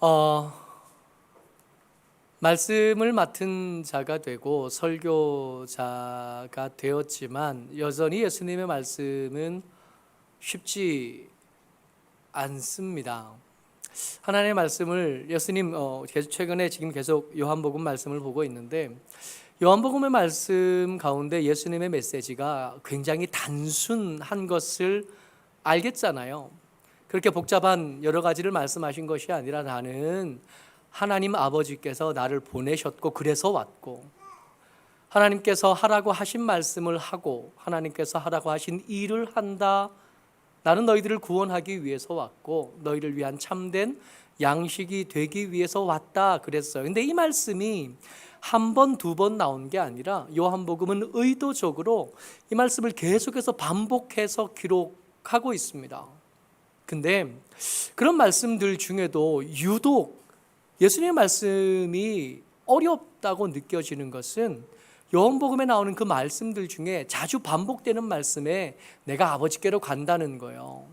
어, 말씀을 맡은 자가 되고 설교자가 되었지만 여전히 예수님의 말씀은 쉽지 않습니다. 하나님의 말씀을 예수님 최근에 지금 계속 요한복음 말씀을 보고 있는데 요한복음의 말씀 가운데 예수님의 메시지가 굉장히 단순한 것을 알겠잖아요. 그렇게 복잡한 여러 가지를 말씀하신 것이 아니라 나는 하나님 아버지께서 나를 보내셨고 그래서 왔고 하나님께서 하라고 하신 말씀을 하고 하나님께서 하라고 하신 일을 한다. 나는 너희들을 구원하기 위해서 왔고 너희를 위한 참된 양식이 되기 위해서 왔다 그랬어요. 근데 이 말씀이 한 번, 두 번 나온 게 아니라 요한복음은 의도적으로 이 말씀을 계속해서 반복해서 기록하고 있습니다. 근데 그런 말씀들 중에도 유독 예수님의 말씀이 어렵다고 느껴지는 것은 요한복음에 나오는 그 말씀들 중에 자주 반복되는 말씀에 내가 아버지께로 간다는 거예요.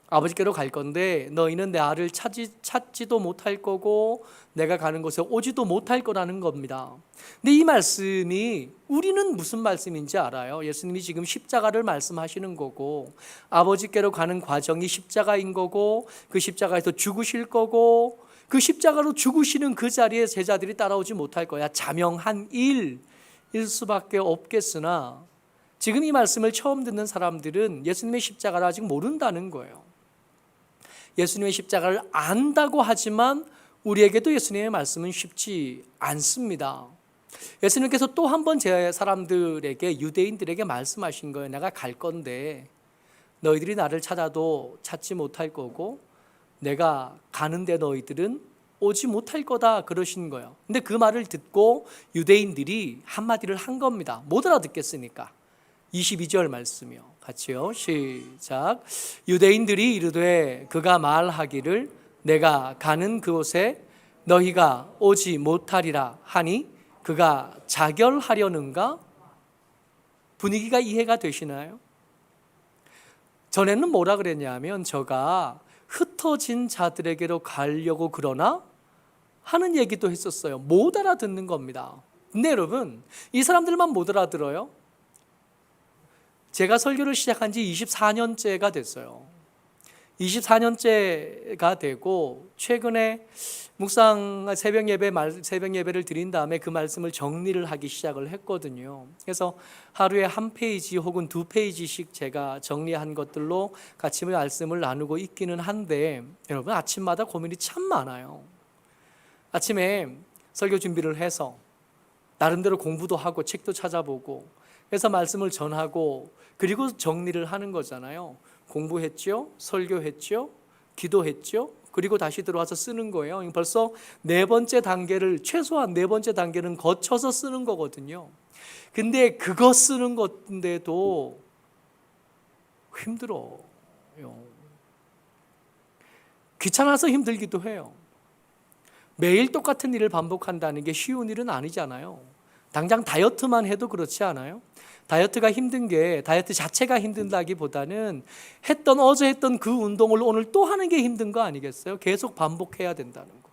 아버지께로 갈 건데 너희는 내 아를 찾지도 못할 거고 내가 가는 곳에 오지도 못할 거라는 겁니다. 근데 이 말씀이 우리는 무슨 말씀인지 알아요? 예수님이 지금 십자가를 말씀하시는 거고 아버지께로 가는 과정이 십자가인 거고 그 십자가에서 죽으실 거고 그 십자가로 죽으시는 그 자리에 제자들이 따라오지 못할 거야. 자명한 일일 수밖에 없겠으나 지금 이 말씀을 처음 듣는 사람들은 예수님의 십자가를 아직 모른다는 거예요. 예수님의 십자가를 안다고 하지만 우리에게도 예수님의 말씀은 쉽지 않습니다. 예수님께서 또 한 번 제 사람들에게 유대인들에게 말씀하신 거예요. 내가 갈 건데 너희들이 나를 찾아도 찾지 못할 거고 내가 가는데 너희들은 오지 못할 거다 그러신 거예요. 근데 그 말을 듣고 유대인들이 한마디를 한 겁니다. 못 알아듣겠으니까. 22절 말씀이요. 같이요. 시작. 유대인들이 이르되 그가 말하기를 내가 가는 그곳에 너희가 오지 못하리라 하니 그가 자결하려는가? 분위기가 이해가 되시나요? 전에는 뭐라 그랬냐면 저가 흩어진 자들에게로 가려고 그러나 하는 얘기도 했었어요. 못 알아듣는 겁니다. 근데 여러분 이 사람들만 못 알아들어요? 제가 설교를 시작한 지 24년째가 됐어요. 24년째가 되고 최근에 묵상 새벽 예배를 드린 다음에 그 말씀을 정리를 하기 시작을 했거든요. 그래서 하루에 한 페이지 혹은 두 페이지씩 제가 정리한 것들로 같이 말씀을 나누고 있기는 한데 여러분 아침마다 고민이 참 많아요. 아침에 설교 준비를 해서 나름대로 공부도 하고 책도 찾아보고 해서 말씀을 전하고 그리고 정리를 하는 거잖아요. 공부했죠, 설교했죠, 기도했죠, 그리고 다시 들어와서 쓰는 거예요. 벌써 최소한 네 번째 단계는 거쳐서 쓰는 거거든요. 근데 그거 쓰는 건데도 힘들어요. 귀찮아서 힘들기도 해요. 매일 똑같은 일을 반복한다는 게 쉬운 일은 아니잖아요. 당장 다이어트만 해도 그렇지 않아요? 다이어트가 힘든 게 다이어트 자체가 힘든다기보다는 어제 했던 그 운동을 오늘 또 하는 게 힘든 거 아니겠어요? 계속 반복해야 된다는 거.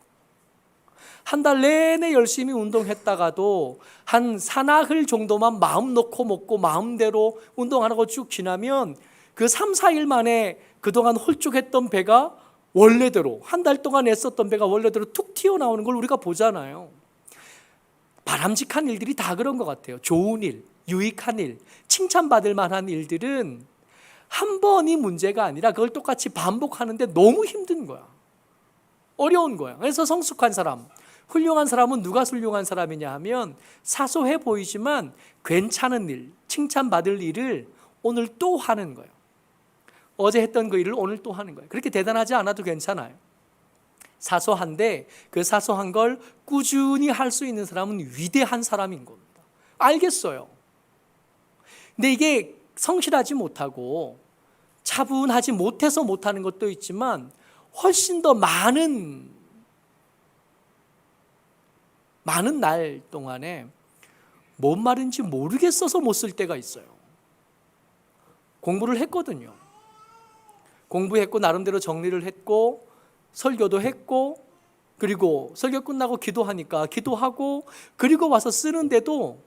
한 달 내내 열심히 운동했다가도 한 사나흘 정도만 마음 놓고 먹고 마음대로 운동 안 하고 쭉 지나면 그 3, 4일 만에 그동안 홀쭉했던 배가 원래대로 한 달 동안 애썼던 배가 원래대로 툭 튀어나오는 걸 우리가 보잖아요. 바람직한 일들이 다 그런 것 같아요. 좋은 일, 유익한 일, 칭찬받을 만한 일들은 한 번이 문제가 아니라 그걸 똑같이 반복하는데 너무 힘든 거야. 어려운 거야. 그래서 성숙한 사람, 훌륭한 사람은 누가 훌륭한 사람이냐 하면 사소해 보이지만 괜찮은 일, 칭찬받을 일을 오늘 또 하는 거예요. 어제 했던 그 일을 오늘 또 하는 거예요. 그렇게 대단하지 않아도 괜찮아요. 사소한데 그 사소한 걸 꾸준히 할 수 있는 사람은 위대한 사람인 겁니다. 알겠어요. 근데 이게 성실하지 못하고 차분하지 못해서 못하는 것도 있지만 훨씬 더 많은 날 동안에 뭔 말인지 모르겠어서 못 쓸 때가 있어요. 공부를 했거든요. 공부했고 나름대로 정리를 했고 설교도 했고 그리고 설교 끝나고 기도하니까 기도하고 그리고 와서 쓰는데도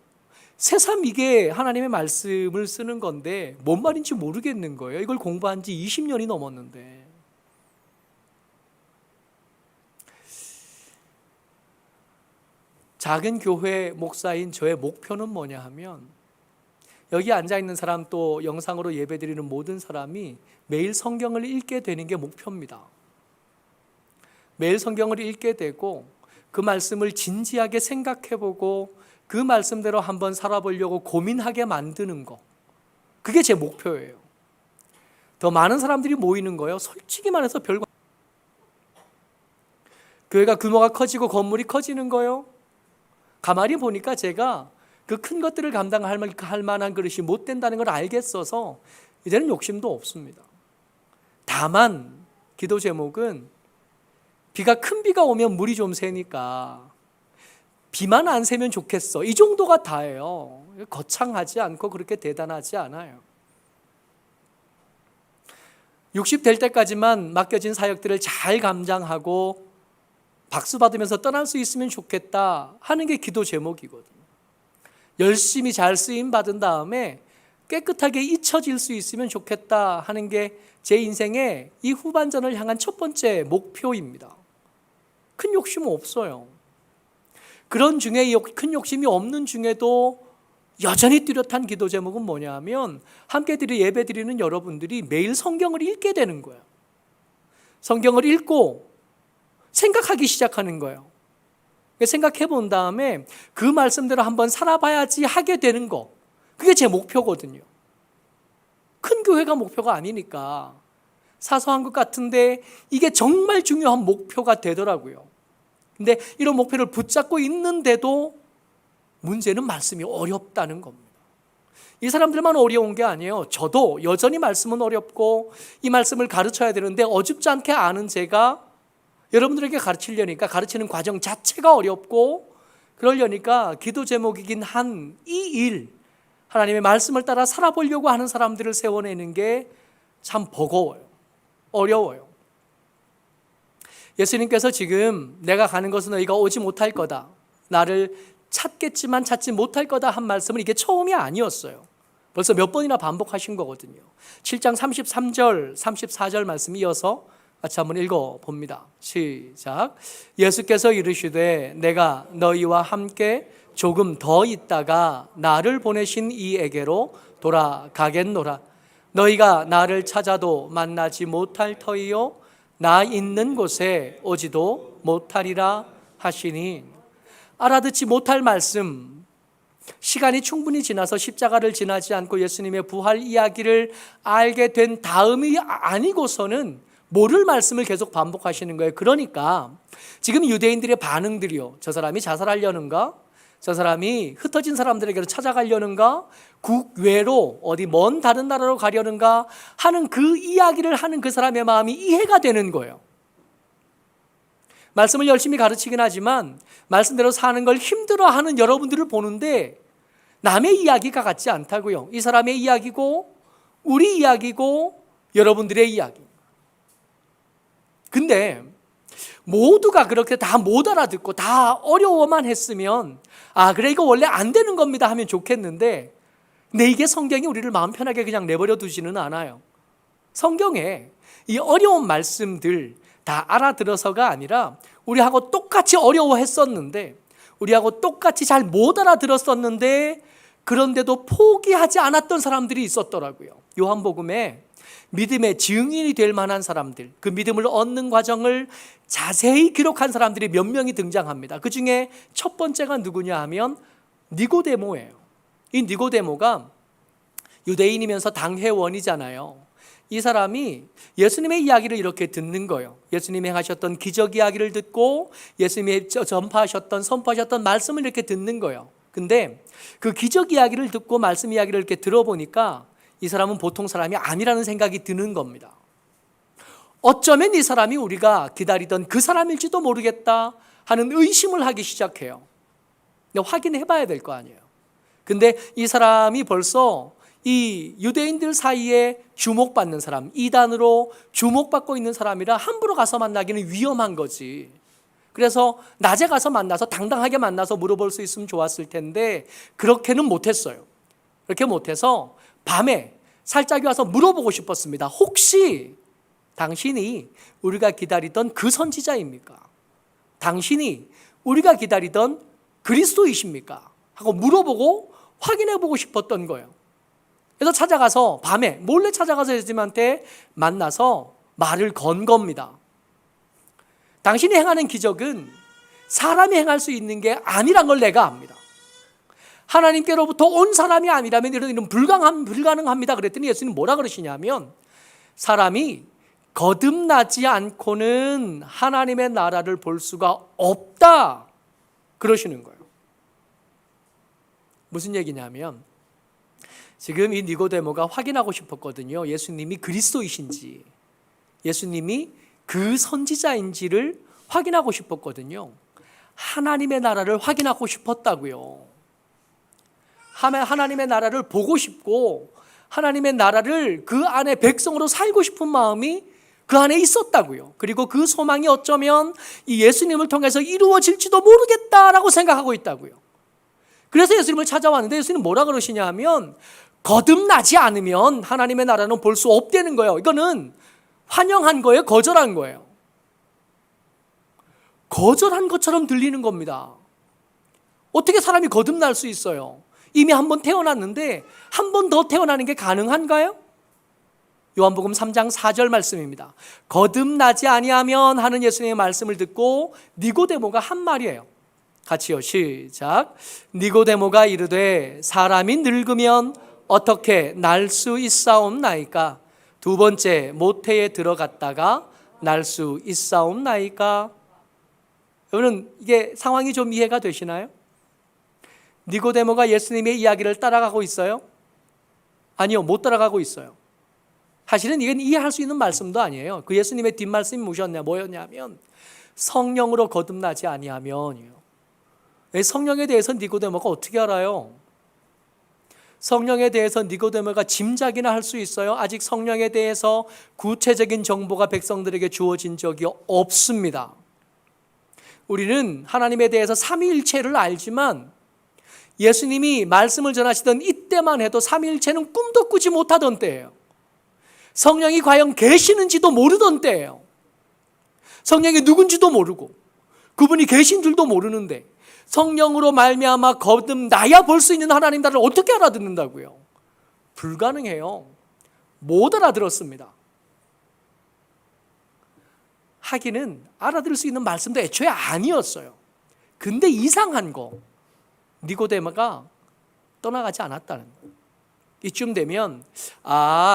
새삼 이게 하나님의 말씀을 쓰는 건데 뭔 말인지 모르겠는 거예요. 이걸 공부한 지 20년이 넘었는데. 작은 교회 목사인 저의 목표는 뭐냐 하면 여기 앉아있는 사람 또 영상으로 예배드리는 모든 사람이 매일 성경을 읽게 되는 게 목표입니다. 매일 성경을 읽게 되고 그 말씀을 진지하게 생각해보고 그 말씀대로 한번 살아보려고 고민하게 만드는 거, 그게 제 목표예요. 더 많은 사람들이 모이는 거요, 솔직히 말해서 별거. 교회가 규모가 커지고 건물이 커지는 거요, 가만히 보니까 제가 그 큰 것들을 감당할 만한 그릇이 못 된다는 걸 알겠어서 이제는 욕심도 없습니다. 다만 기도 제목은 큰 비가 오면 물이 좀 새니까 비만 안 새면 좋겠어, 이 정도가 다예요. 거창하지 않고 그렇게 대단하지 않아요. 60 될 때까지만 맡겨진 사역들을 잘 감당하고 박수 받으면서 떠날 수 있으면 좋겠다 하는 게 기도 제목이거든요. 열심히 잘 쓰임 받은 다음에 깨끗하게 잊혀질 수 있으면 좋겠다 하는 게 제 인생의 이 후반전을 향한 첫 번째 목표입니다. 큰 욕심은 없어요. 그런 중에 큰 욕심이 없는 중에도 여전히 뚜렷한 기도 제목은 뭐냐 하면 함께 예배 드리는 여러분들이 매일 성경을 읽게 되는 거예요. 성경을 읽고 생각하기 시작하는 거예요. 생각해 본 다음에 그 말씀대로 한번 살아봐야지 하게 되는 거, 그게 제 목표거든요. 큰 교회가 목표가 아니니까 사소한 것 같은데 이게 정말 중요한 목표가 되더라고요. 근데 이런 목표를 붙잡고 있는데도 문제는 말씀이 어렵다는 겁니다. 이 사람들만 어려운 게 아니에요. 저도 여전히 말씀은 어렵고 이 말씀을 가르쳐야 되는데 어줍지 않게 아는 제가 여러분들에게 가르치려니까 가르치는 과정 자체가 어렵고, 그러려니까 기도 제목이긴 한 이 일, 하나님의 말씀을 따라 살아보려고 하는 사람들을 세워내는 게 참 버거워요. 어려워요. 예수님께서 지금 내가 가는 것은 너희가 오지 못할 거다, 나를 찾겠지만 찾지 못할 거다 한 말씀은 이게 처음이 아니었어요. 벌써 몇 번이나 반복하신 거거든요. 7장 33절 34절 말씀 이어서 같이 한번 읽어봅니다. 시작. 예수께서 이르시되 내가 너희와 함께 조금 더 있다가 나를 보내신 이에게로 돌아가겠노라. 너희가 나를 찾아도 만나지 못할 터이요 나 있는 곳에 오지도 못하리라 하시니. 알아듣지 못할 말씀, 시간이 충분히 지나서 십자가를 지나지 않고 예수님의 부활 이야기를 알게 된 다음이 아니고서는 모를 말씀을 계속 반복하시는 거예요. 그러니까 지금 유대인들의 반응들이요, 저 사람이 자살하려는가? 저 사람이 흩어진 사람들에게로 찾아가려는가? 국외로 어디 먼 다른 나라로 가려는가? 하는 그 이야기를 하는 그 사람의 마음이 이해가 되는 거예요. 말씀을 열심히 가르치긴 하지만 말씀대로 사는 걸 힘들어하는 여러분들을 보는데 남의 이야기가 같지 않다고요. 이 사람의 이야기고 우리 이야기고 여러분들의 이야기. 근데 모두가 그렇게 다 못 알아듣고 다 어려워만 했으면 그래 이거 원래 안 되는 겁니다 하면 좋겠는데, 근데 이게 성경이 우리를 마음 편하게 그냥 내버려 두지는 않아요. 성경에 이 어려운 말씀들 다 알아들어서가 아니라 우리하고 똑같이 어려워했었는데, 우리하고 똑같이 잘 못 알아들었었는데 그런데도 포기하지 않았던 사람들이 있었더라고요. 요한복음에 믿음의 증인이 될 만한 사람들, 그 믿음을 얻는 과정을 자세히 기록한 사람들이 몇 명이 등장합니다. 그 중에 첫 번째가 누구냐 하면 니고데모예요. 이 니고데모가 유대인이면서 당회원이잖아요. 이 사람이 예수님의 이야기를 이렇게 듣는 거예요. 예수님이 하셨던 기적 이야기를 듣고 예수님이 선포하셨던 말씀을 이렇게 듣는 거예요. 근데 그 기적 이야기를 듣고 말씀 이야기를 이렇게 들어보니까 이 사람은 보통 사람이 아니라는 생각이 드는 겁니다. 어쩌면 이 사람이 우리가 기다리던 그 사람일지도 모르겠다 하는 의심을 하기 시작해요. 근데 확인해 봐야 될 거 아니에요. 근데 이 사람이 벌써 이 유대인들 사이에 주목받는 사람, 이단으로 주목받고 있는 사람이라 함부로 가서 만나기는 위험한 거지. 그래서 낮에 가서 만나서 당당하게 만나서 물어볼 수 있으면 좋았을 텐데 그렇게는 못했어요. 그렇게 못해서 밤에 살짝이 와서 물어보고 싶었습니다. 혹시 당신이 우리가 기다리던 그 선지자입니까? 당신이 우리가 기다리던 그리스도이십니까? 하고 물어보고 확인해보고 싶었던 거예요. 그래서 찾아가서 밤에 몰래 찾아가서 예수님한테 만나서 말을 건 겁니다. 당신이 행하는 기적은 사람이 행할 수 있는 게 아니란 걸 내가 압니다. 하나님께로부터 온 사람이 아니라면 이런 일은 불가능합니다. 그랬더니 예수님 뭐라 그러시냐면 사람이 거듭나지 않고는 하나님의 나라를 볼 수가 없다 그러시는 거예요. 무슨 얘기냐면 지금 이 니고데모가 확인하고 싶었거든요. 예수님이 그리스도이신지, 예수님이 그 선지자인지를 확인하고 싶었거든요. 하나님의 나라를 확인하고 싶었다고요. 하나님의 나라를 보고 싶고 하나님의 나라를 그 안에 백성으로 살고 싶은 마음이 그 안에 있었다고요. 그리고 그 소망이 어쩌면 이 예수님을 통해서 이루어질지도 모르겠다라고 생각하고 있다고요. 그래서 예수님을 찾아왔는데 예수님 뭐라 그러시냐 하면 거듭나지 않으면 하나님의 나라는 볼 수 없다는 거예요. 이거는 환영한 거예요? 거절한 거예요? 거절한 것처럼 들리는 겁니다. 어떻게 사람이 거듭날 수 있어요? 이미 한 번 태어났는데 한 번 더 태어나는 게 가능한가요? 요한복음 3장 4절 말씀입니다. 거듭나지 아니하면 하는 예수님의 말씀을 듣고 니고데모가 한 말이에요. 같이요, 시작. 니고데모가 이르되 사람이 늙으면 어떻게 날 수 있사옵나이까? 두 번째, 모태에 들어갔다가 날 수 있사옵나이까? 여러분, 이게 상황이 좀 이해가 되시나요? 니고데모가 예수님의 이야기를 따라가고 있어요? 아니요, 못 따라가고 있어요. 사실은 이건 이해할 수 있는 말씀도 아니에요. 그 예수님의 뒷말씀이 뭐였냐면 성령으로 거듭나지 아니하면이요. 성령에 대해서 니고데모가 어떻게 알아요? 성령에 대해서 니고데모가 짐작이나 할 수 있어요? 아직 성령에 대해서 구체적인 정보가 백성들에게 주어진 적이 없습니다. 우리는 하나님에 대해서 삼위일체를 알지만 예수님이 말씀을 전하시던 이때만 해도 삼위일체는 꿈도 꾸지 못하던 때예요. 성령이 과연 계시는지도 모르던 때예요. 성령이 누군지도 모르고 그분이 계신 줄도 모르는데 성령으로 말미암아 거듭나야 볼 수 있는 하나님 나라를 어떻게 알아듣는다고요? 불가능해요. 못 알아들었습니다. 하기는 알아들을 수 있는 말씀도 애초에 아니었어요. 근데 이상한 거 니고데모가 떠나가지 않았다는 거예요. 이쯤 되면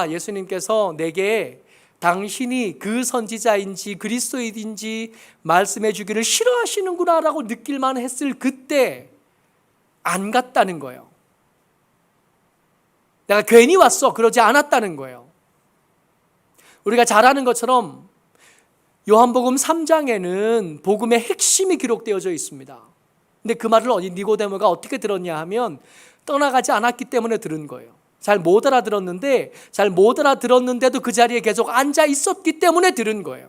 예수님께서 내게 당신이 그 선지자인지 그리스도인지 말씀해 주기를 싫어하시는구나 라고 느낄만 했을 그때 안 갔다는 거예요. 내가 괜히 왔어 그러지 않았다는 거예요. 우리가 잘 아는 것처럼 요한복음 3장에는 복음의 핵심이 기록되어져 있습니다. 근데 그 말을 니고데모가 어떻게 들었냐 하면 떠나가지 않았기 때문에 들은 거예요. 잘 못 알아들었는데도 그 자리에 계속 앉아 있었기 때문에 들은 거예요.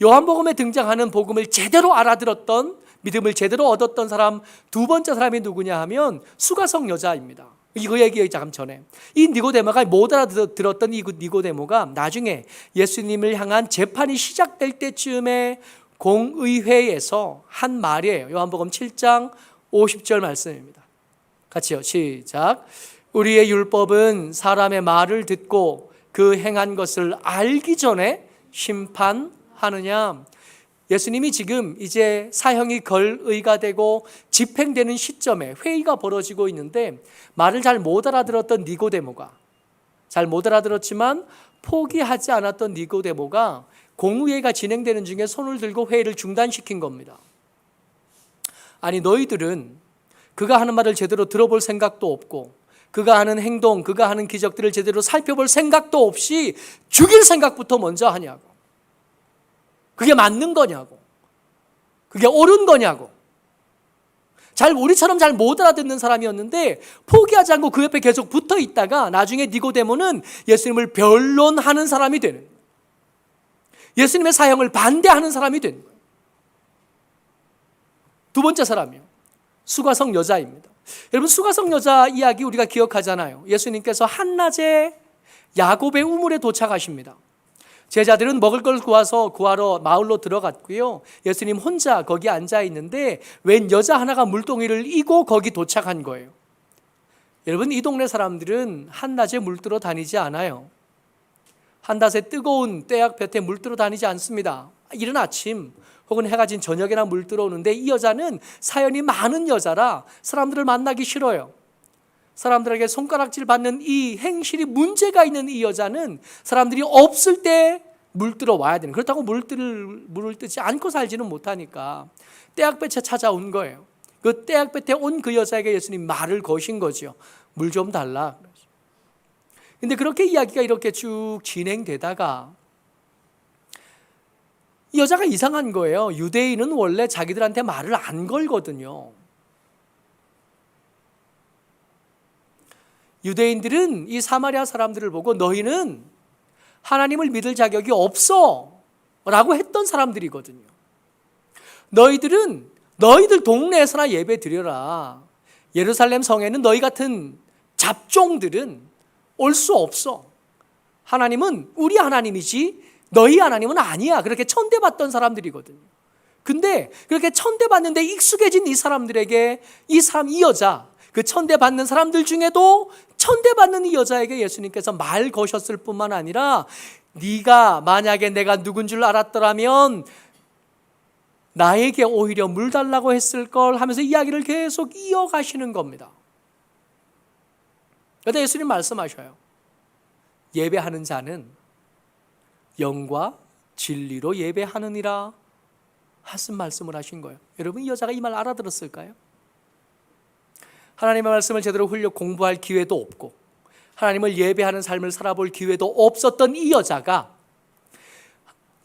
요한복음에 등장하는 복음을 제대로 알아들었던, 믿음을 제대로 얻었던 사람, 두 번째 사람이 누구냐 하면 수가성 여자입니다. 이거 얘기하기 잠깐 전에 이 니고데모가 못 알아들었던 이 니고데모가 나중에 예수님을 향한 재판이 시작될 때쯤에 공의회에서 한 말이에요. 요한복음 7장 50절 말씀입니다. 같이요, 시작. 우리의 율법은 사람의 말을 듣고 그 행한 것을 알기 전에 심판하느냐. 예수님이 지금 이제 사형이 걸의가 되고 집행되는 시점에 회의가 벌어지고 있는데 말을 잘 못 알아들었던 니고데모가, 잘 못 알아들었지만 포기하지 않았던 니고데모가 공의회가 진행되는 중에 손을 들고 회의를 중단시킨 겁니다. 아니 너희들은 그가 하는 말을 제대로 들어볼 생각도 없고 그가 하는 행동, 그가 하는 기적들을 제대로 살펴볼 생각도 없이 죽일 생각부터 먼저 하냐고. 그게 맞는 거냐고. 그게 옳은 거냐고. 우리처럼 잘 못 알아듣는 사람이었는데 포기하지 않고 그 옆에 계속 붙어 있다가 나중에 니고데모는 예수님을 변론하는 사람이 되는 거예요. 예수님의 사형을 반대하는 사람이 되는 거예요. 두 번째 사람이요, 수가성 여자입니다. 여러분, 수가성 여자 이야기 우리가 기억하잖아요. 예수님께서 한낮에 야곱의 우물에 도착하십니다. 제자들은 먹을 걸 구하러 마을로 들어갔고요. 예수님 혼자 거기 앉아 있는데 웬 여자 하나가 물동이를 이고 거기 도착한 거예요. 여러분, 이 동네 사람들은 한낮에 물들어 다니지 않아요. 한낮에 뜨거운 떼약볕에 물들어 다니지 않습니다. 이른 아침 혹은 해가 진 저녁에나 물들어 오는데, 이 여자는 사연이 많은 여자라 사람들을 만나기 싫어요. 사람들에게 손가락질 받는 이 행실이 문제가 있는 이 여자는 사람들이 없을 때 물들어 와야 되는, 그렇다고 물을 뜨지 않고 살지는 못하니까 떼약볕에 찾아온 거예요. 그 떼약볕에 온 그 여자에게 예수님 말을 거신 거죠. 물 좀 달라. 근데 그렇게 이야기가 이렇게 쭉 진행되다가 이 여자가 이상한 거예요. 유대인은 원래 자기들한테 말을 안 걸거든요. 유대인들은 이 사마리아 사람들을 보고 너희는 하나님을 믿을 자격이 없어 라고 했던 사람들이거든요. 너희들 동네에서나 예배 드려라. 예루살렘 성에는 너희 같은 잡종들은 올 수 없어. 하나님은 우리 하나님이지 너희 하나님은 아니야. 그렇게 천대받던 사람들이거든요. 근데 그렇게 천대받는데 익숙해진 이 사람들에게 이 여자, 그 천대받는 사람들 중에도 천대받는 이 여자에게 예수님께서 말 거셨을 뿐만 아니라, 네가 만약에 내가 누군 줄 알았더라면 나에게 오히려 물 달라고 했을 걸 하면서 이야기를 계속 이어가시는 겁니다. 그런데 예수님 말씀하셔요. 예배하는 자는 영과 진리로 예배하느니라 하신 말씀을 하신 거예요. 여러분, 이 여자가 이 말 알아들었을까요? 하나님의 말씀을 제대로 공부할 기회도 없고 하나님을 예배하는 삶을 살아볼 기회도 없었던 이 여자가,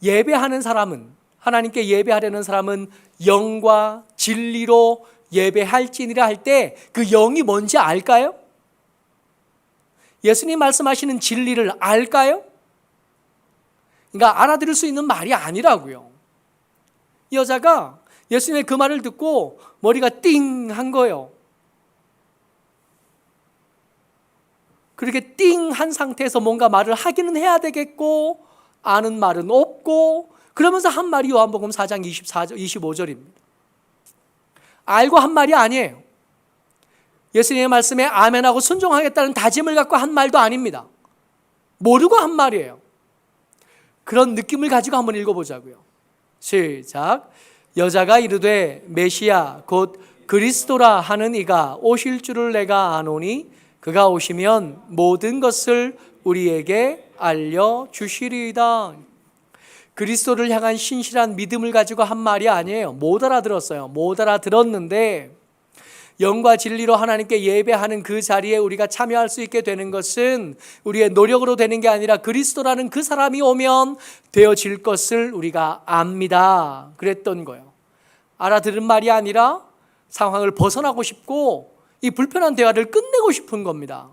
예배하는 사람은, 하나님께 예배하려는 사람은 영과 진리로 예배할지니라 할 때 그 영이 뭔지 알까요? 예수님 말씀하시는 진리를 알까요? 그러니까 알아들을 수 있는 말이 아니라고요. 이 여자가 예수님의 그 말을 듣고 머리가 띵 한 거예요. 그렇게 띵 한 상태에서 뭔가 말을 하기는 해야 되겠고 아는 말은 없고, 그러면서 한 말이 요한복음 4장 25절입니다. 알고 한 말이 아니에요. 예수님의 말씀에 아멘하고 순종하겠다는 다짐을 갖고 한 말도 아닙니다. 모르고 한 말이에요. 그런 느낌을 가지고 한번 읽어보자고요. 시작. 여자가 이르되 메시아 곧 그리스도라 하는 이가 오실 줄을 내가 아노니 그가 오시면 모든 것을 우리에게 알려주시리이다. 그리스도를 향한 신실한 믿음을 가지고 한 말이 아니에요. 못 알아들었어요. 못 알아들었는데 영과 진리로 하나님께 예배하는 그 자리에 우리가 참여할 수 있게 되는 것은 우리의 노력으로 되는 게 아니라 그리스도라는 그 사람이 오면 되어질 것을 우리가 압니다. 그랬던 거예요. 알아들은 말이 아니라 상황을 벗어나고 싶고 이 불편한 대화를 끝내고 싶은 겁니다.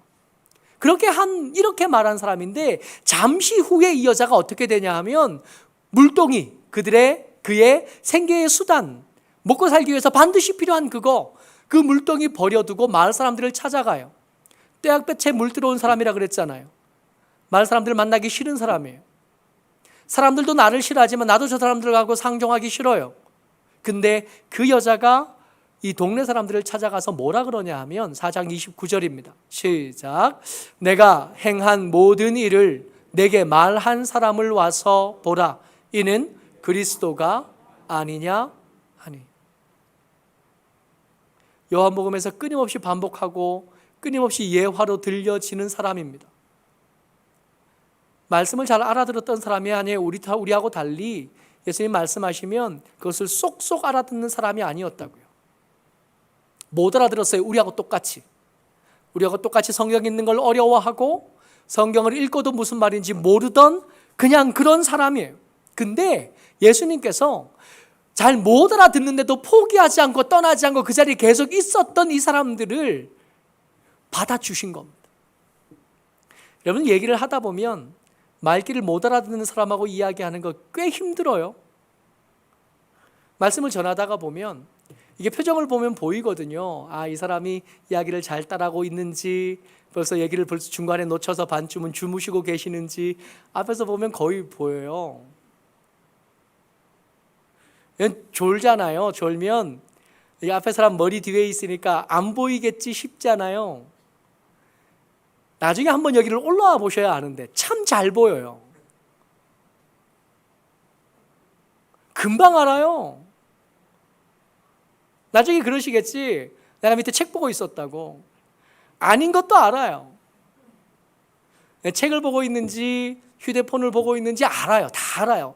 이렇게 말한 사람인데, 잠시 후에 이 여자가 어떻게 되냐 하면 물동이, 그의 생계의 수단, 먹고 살기 위해서 반드시 필요한 그 물동이 버려두고 마을 사람들을 찾아가요. 떼약볕에 물 들어온 사람이라 그랬잖아요. 마을 사람들 만나기 싫은 사람이에요. 사람들도 나를 싫어하지만 나도 저 사람들하고 상종하기 싫어요. 근데 그 여자가 이 동네 사람들을 찾아가서 뭐라 그러냐 하면 4장 29절입니다. 시작. 내가 행한 모든 일을 내게 말한 사람을 와서 보라. 이는 그리스도가 아니냐 하니. 요한복음에서 끊임없이 반복하고 끊임없이 예화로 들려지는 사람입니다. 말씀을 잘 알아들었던 사람이 아니에요. 우리하고 달리 예수님 말씀하시면 그것을 쏙쏙 알아듣는 사람이 아니었다고요. 못 알아들었어요. 우리하고 똑같이 성경 읽는 걸 어려워하고 성경을 읽고도 무슨 말인지 모르던 그냥 그런 사람이에요. 근데 예수님께서 잘 못 알아듣는데도 포기하지 않고 떠나지 않고 그 자리에 계속 있었던 이 사람들을 받아주신 겁니다. 여러분, 얘기를 하다 보면 말귀를 못 알아듣는 사람하고 이야기하는 거 꽤 힘들어요. 말씀을 전하다가 보면 이게 표정을 보면 보이거든요. 아, 이 사람이 이야기를 잘 따라하고 있는지, 벌써 얘기를 벌써 중간에 놓쳐서 반쯤은 주무시고 계시는지 앞에서 보면 거의 보여요. 졸잖아요. 졸면 이 앞에 사람 머리 뒤에 있으니까 안 보이겠지 싶잖아요. 나중에 한번 여기를 올라와 보셔야 아는데 참 잘 보여요. 금방 알아요. 나중에 그러시겠지. 내가 밑에 책 보고 있었다고. 아닌 것도 알아요. 책을 보고 있는지 휴대폰을 보고 있는지 알아요. 다 알아요.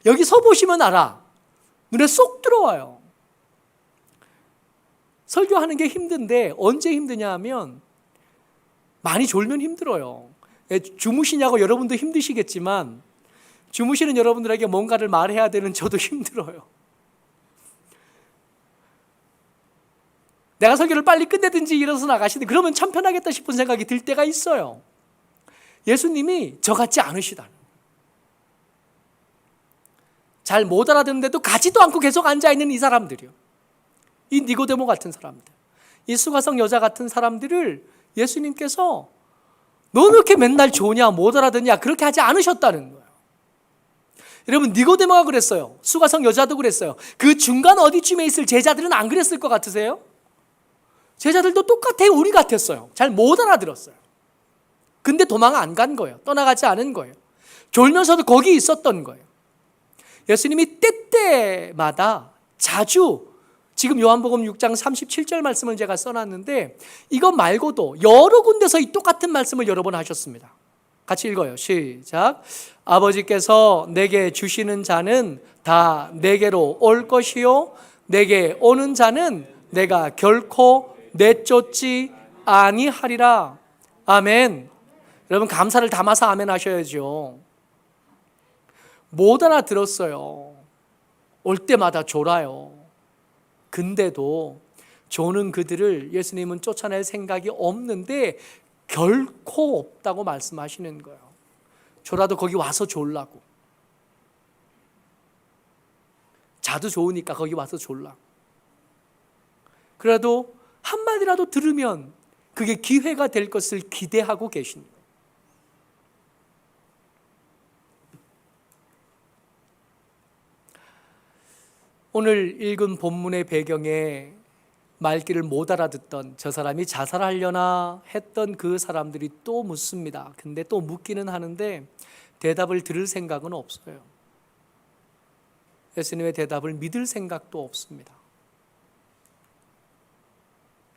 여기 서 보시면 알아. 눈에 쏙 들어와요. 설교하는 게 힘든데 언제 힘드냐 하면 많이 졸면 힘들어요. 주무시냐고 여러분도 힘드시겠지만 주무시는 여러분들에게 뭔가를 말해야 되는 저도 힘들어요. 내가 설교를 빨리 끝내든지 일어서 나가시는데 그러면 참 편하겠다 싶은 생각이 들 때가 있어요. 예수님이 저같지 않으시다. 잘 못 알아듣는데도 가지도 않고 계속 앉아있는 이 사람들이요. 이 니고데모 같은 사람들, 이 수가성 여자 같은 사람들을 예수님께서 너 이렇게 맨날 좋으냐 못 알아듣냐 그렇게 하지 않으셨다는 거예요. 여러분, 니고데모가 그랬어요. 수가성 여자도 그랬어요. 그 중간 어디쯤에 있을 제자들은 안 그랬을 것 같으세요? 제자들도 똑같아요. 우리 같았어요. 잘 못 알아들었어요. 근데 도망 안 간 거예요. 떠나가지 않은 거예요. 졸면서도 거기 있었던 거예요. 예수님이 때때마다 자주, 지금 요한복음 6장 37절 말씀을 제가 써놨는데 이것 말고도 여러 군데서 이 똑같은 말씀을 여러 번 하셨습니다. 같이 읽어요. 시작. 아버지께서 내게 주시는 자는 다 내게로 올 것이요 내게 오는 자는 내가 결코 내쫓지 아니하리라. 아멘. 여러분, 감사를 담아서 아멘 하셔야죠. 못 알아들었어요. 올 때마다 졸아요. 근데도 조는 그들을 예수님은 쫓아낼 생각이 없는데 결코 없다고 말씀하시는 거예요. 졸아도 거기 와서 졸라고. 자도 좋으니까 거기 와서 졸라고. 그래도 한마디라도 들으면 그게 기회가 될 것을 기대하고 계십니다. 오늘 읽은 본문의 배경에 말귀를 못 알아듣던 저 사람이 자살하려나 했던 그 사람들이 또 묻습니다. 근데 또 묻기는 하는데 대답을 들을 생각은 없어요. 예수님의 대답을 믿을 생각도 없습니다.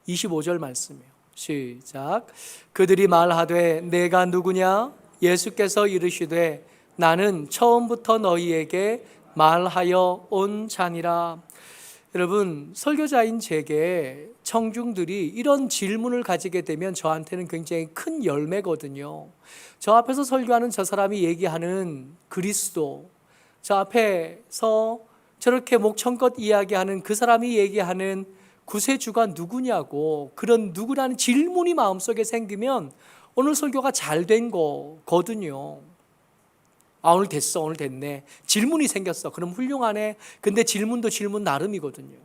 25절 말씀이에요. 시작. 그들이 말하되 내가 누구냐? 예수께서 이르시되 나는 처음부터 너희에게 말하여 온 자니라. 여러분, 설교자인 제게 청중들이 이런 질문을 가지게 되면 저한테는 굉장히 큰 열매거든요. 저 앞에서 설교하는 저 사람이 얘기하는 그리스도, 저 앞에서 저렇게 목청껏 이야기하는 그 사람이 얘기하는 구세주가 누구냐고, 그런 누구라는 질문이 마음속에 생기면 오늘 설교가 잘 된 거거든요. 아, 오늘 됐어, 오늘 됐네. 질문이 생겼어. 그럼 훌륭하네. 근데 질문도 질문 나름이거든요.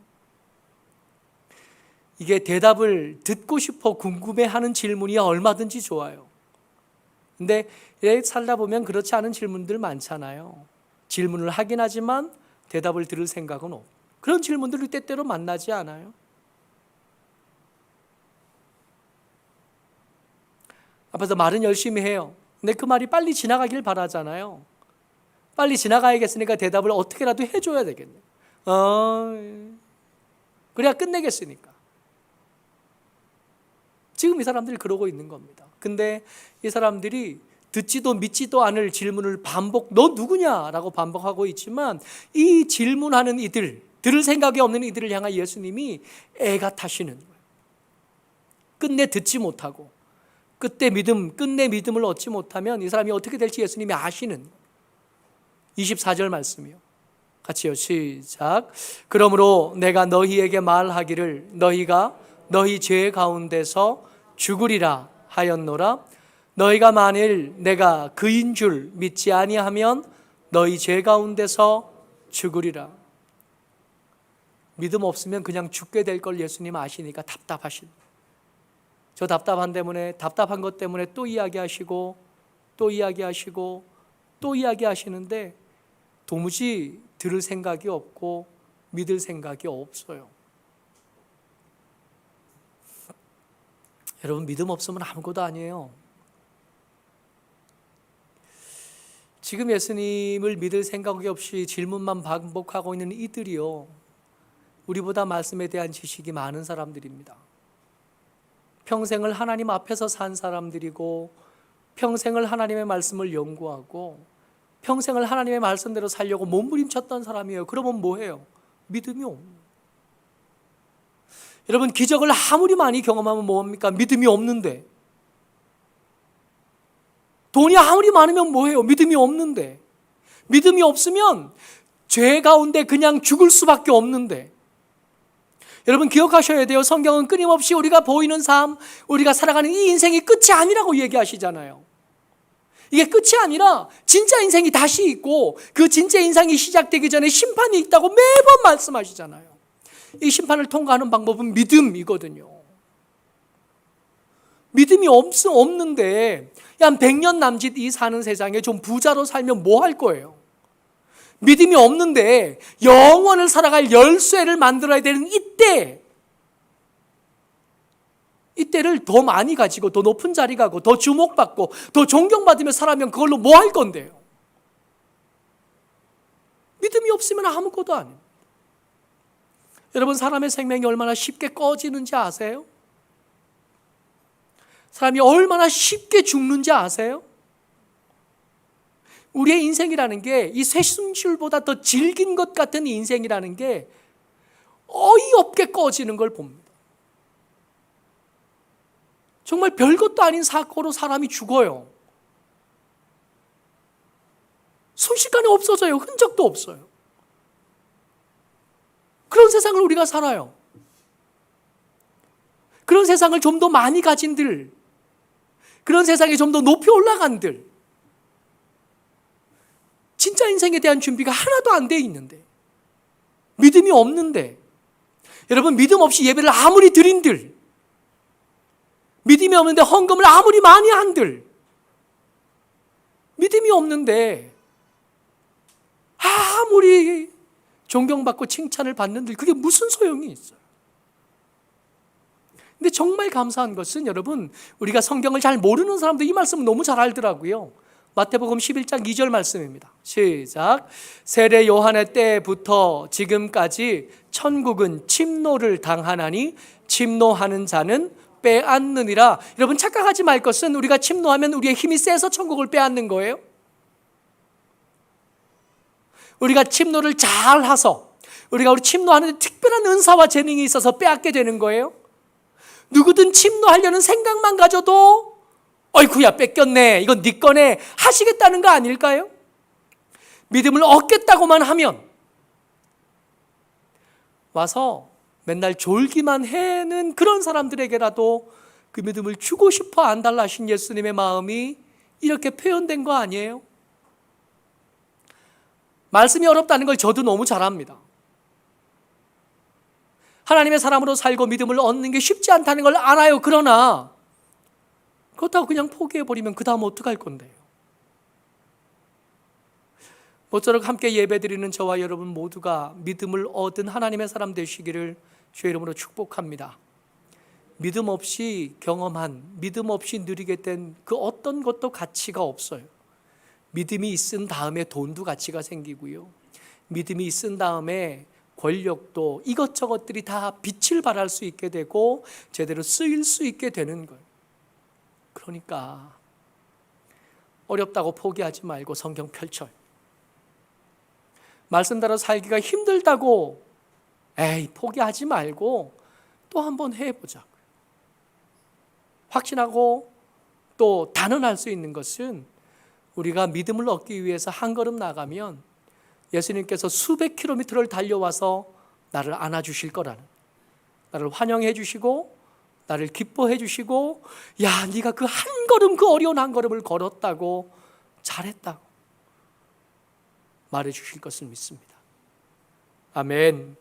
이게 대답을 듣고 싶어 궁금해하는 질문이야 얼마든지 좋아요. 근데 살다 보면 그렇지 않은 질문들 많잖아요. 질문을 하긴 하지만 대답을 들을 생각은 없고, 그런 질문들을 때때로 만나지 않아요? 앞에서 말은 열심히 해요. 근데 그 말이 빨리 지나가길 바라잖아요. 빨리 지나가야겠으니까 대답을 어떻게라도 해줘야 되겠네요. 그래야 끝내겠으니까. 지금 이 사람들이 그러고 있는 겁니다. 근데 이 사람들이 듣지도 믿지도 않을 질문을 너 누구냐라고 반복하고 있지만 이 질문하는 이들, 들을 생각이 없는 이들을 향한 예수님이 애가 타시는 거예요. 끝내 듣지 못하고 끝내 믿음을 얻지 못하면 이 사람이 어떻게 될지 예수님이 아시는 거예요. 24절 말씀이요. 같이요. 시작. 그러므로 내가 너희에게 말하기를 너희가 너희 죄 가운데서 죽으리라 하였노라. 너희가 만일 내가 그인 줄 믿지 아니하면 너희 죄 가운데서 죽으리라. 믿음 없으면 그냥 죽게 될 걸 예수님 아시니까 저 답답한 것 때문에 또 이야기하시고 또 이야기하시고 또 이야기하시는데 도무지 들을 생각이 없고 믿을 생각이 없어요. 여러분, 믿음 없으면 아무것도 아니에요. 지금 예수님을 믿을 생각이 없이 질문만 반복하고 있는 이들이요, 우리보다 말씀에 대한 지식이 많은 사람들입니다. 평생을 하나님 앞에서 산 사람들이고, 평생을 하나님의 말씀을 연구하고, 평생을 하나님의 말씀대로 살려고 몸부림쳤던 사람이에요. 그러면 뭐해요? 믿음이 없는. 여러분, 기적을 아무리 많이 경험하면 뭐합니까? 믿음이 없는데. 돈이 아무리 많으면 뭐해요? 믿음이 없는데. 믿음이 없으면 죄 가운데 그냥 죽을 수밖에 없는데. 여러분, 기억하셔야 돼요. 성경은 끊임없이 우리가 보이는 삶, 우리가 살아가는 이 인생이 끝이 아니라고 얘기하시잖아요. 이게 끝이 아니라 진짜 인생이 다시 있고, 그 진짜 인생이 시작되기 전에 심판이 있다고 매번 말씀하시잖아요. 이 심판을 통과하는 방법은 믿음이거든요. 믿음이 없는데 한 100년 남짓 이 사는 세상에 좀 부자로 살면 뭐 할 거예요? 믿음이 없는데 영원을 살아갈 열쇠를 만들어야 되는 이때를 더 많이 가지고 더 높은 자리 가고 더 주목받고 더 존경받으며 살아면 그걸로 뭐 할 건데요? 믿음이 없으면 아무것도 아닙니다. 여러분, 사람의 생명이 얼마나 쉽게 꺼지는지 아세요? 사람이 얼마나 쉽게 죽는지 아세요? 우리의 인생이라는 게 이 쇠순줄보다 더 질긴 것 같은 인생이라는 게 어이없게 꺼지는 걸 봅니다. 정말 별것도 아닌 사고로 사람이 죽어요. 순식간에 없어져요. 흔적도 없어요. 그런 세상을 우리가 살아요. 그런 세상을 좀 더 많이 가진들, 그런 세상에 좀 더 높이 올라간들, 진짜 인생에 대한 준비가 하나도 안 돼 있는데, 믿음이 없는데, 여러분, 믿음 없이 예배를 아무리 드린들, 믿음이 없는데 헌금을 아무리 많이 한들, 믿음이 없는데 아무리 존경받고 칭찬을 받는들, 그게 무슨 소용이 있어요? 근데 정말 감사한 것은 여러분, 우리가 성경을 잘 모르는 사람들 이 말씀은 너무 잘 알더라고요. 마태복음 11장 2절 말씀입니다. 시작. 세례 요한의 때부터 지금까지 천국은 침노를 당하나니 침노하는 자는 빼앗느니라. 여러분, 착각하지 말 것은 우리가 침노하면 우리의 힘이 세서 천국을 빼앗는 거예요. 우리가 침노를 잘 해서, 우리가 침노하는 데 특별한 은사와 재능이 있어서 빼앗게 되는 거예요. 누구든 침노하려는 생각만 가져도 어이쿠야 뺏겼네, 이건 네 거네 하시겠다는 거 아닐까요? 믿음을 얻겠다고만 하면 와서 맨날 졸기만 해는 그런 사람들에게라도 그 믿음을 주고 싶어 안달나 하신 예수님의 마음이 이렇게 표현된 거 아니에요? 말씀이 어렵다는 걸 저도 너무 잘 압니다. 하나님의 사람으로 살고 믿음을 얻는 게 쉽지 않다는 걸 알아요. 그러나 그렇다고 그냥 포기해버리면 그 다음 어떡할 건데요? 모쪼록 함께 예배드리는 저와 여러분 모두가 믿음을 얻은 하나님의 사람 되시기를 주의 이름으로 축복합니다. 믿음 없이 경험한, 믿음 없이 누리게 된 그 어떤 것도 가치가 없어요. 믿음이 있은 다음에 돈도 가치가 생기고요, 믿음이 있은 다음에 권력도, 이것저것들이 다 빛을 발할 수 있게 되고 제대로 쓰일 수 있게 되는 거예요. 그러니까 어렵다고 포기하지 말고 성경 펼쳐요. 말씀대로 살기가 힘들다고 포기하지 말고 또 한번 해보자고요. 확신하고 또 단언할 수 있는 것은 우리가 믿음을 얻기 위해서 한 걸음 나가면 예수님께서 수백 킬로미터를 달려와서 나를 안아주실 거라는, 나를 환영해 주시고 나를 기뻐해 주시고, 야, 네가 그 한 걸음, 그 어려운 한 걸음을 걸었다고, 잘했다고 말해 주실 것을 믿습니다. 아멘.